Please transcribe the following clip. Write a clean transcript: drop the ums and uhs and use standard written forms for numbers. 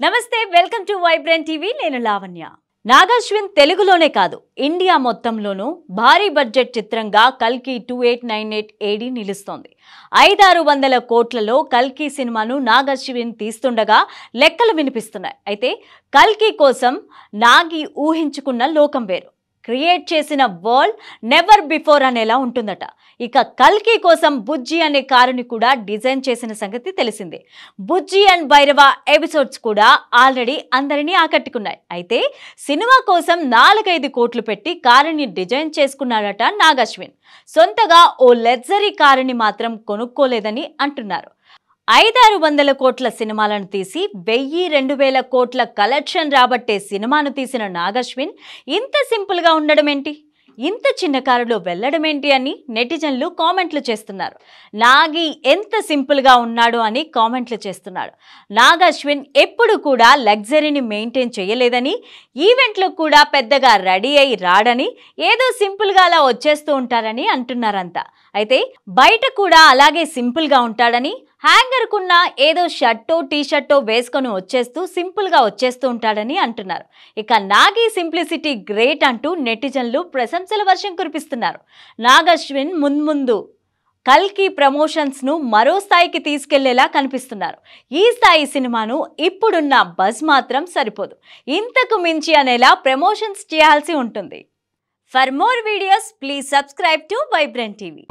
నమస్తే welcome to vibrant TV నేను లావణ్య నాగాశ్విన్ తెలుగులోనే కాదు ఇండియా మొత్తంలోనూ భారీ బడ్జెట్ చిత్రంగా కల్కి 2898 ఏడి నిలుస్తోంది 500-600 కోట్లలో కల్కి సినిమాను నాగాశ్విన్ తీస్తుండగా లెక్కలు వినిపిస్తున్నాయి అయితే కల్కి కోసం నాగి ఊహించుకున్న లోకం వేరు క్రియేట్ చేసిన వరల్డ్ నెవర్ బిఫోర్ అనేలా ఉంటుందట ఇక కల్కి కోసం బుజ్జి అనే కారుని కూడా డిజైన్ చేసిన సంగతి తెలిసిందే బుజ్జి అండ్ భైరవ ఎపిసోడ్స్ కూడా ఆల్రెడీ అందరినీ ఆకట్టుకున్నాయి అయితే సినిమా కోసం 4-5 కోట్లు పెట్టి కారుని డిజైన్ చేసుకున్నాడట నాగాశ్విన్ సొంతగా ఓ లగ్జరీ కారుని మాత్రం కొనుక్కోలేదని అంటున్నారు 500-600 కోట్ల సినిమాలను తీసి 1000-2000 కోట్ల కలెక్షన్ రాబట్టే సినిమాను తీసిన నాగాశ్విన్ ఇంత సింపుల్గా ఉండడం ఏంటి ఇంత చిన్న కారులో వెళ్ళడం ఏంటి అని నెటిజన్లు కామెంట్లు చేస్తున్నారు నాగి ఎంత సింపుల్గా ఉన్నాడు అని కామెంట్లు చేస్తున్నాడు నాగాశ్విన్ ఎప్పుడు కూడా లగ్జరీని మెయింటైన్ చేయలేదని ఈవెంట్లో కూడా పెద్దగా రెడీ అయి రాడని ఏదో సింపుల్గా అలా వచ్చేస్తూ ఉంటారని అంటున్నారంతా అయితే బయట కూడా అలాగే సింపుల్గా ఉంటాడని హ్యాంగర్కున్న ఏదో షర్టో టీషర్టో వేసుకొని వచ్చేస్తూ సింపుల్గా వచ్చేస్తూ ఉంటాడని అంటున్నారు ఇక నాగి సింప్లిసిటీ గ్రేట్ అంటూ నెటిజన్లు ప్రశంసల వర్షం కురిపిస్తున్నారు నాగాశ్విన్ ముందు కల్కి ప్రమోషన్స్ను మరో స్థాయికి తీసుకెళ్లేలా కనిపిస్తున్నారు ఈ స్థాయి సినిమాను ఇప్పుడున్న బజ్ మాత్రం సరిపోదు ఇంతకు మించి అనేలా ప్రమోషన్స్ చేయాల్సి ఉంటుంది for more videos please subscribe to vibrant TV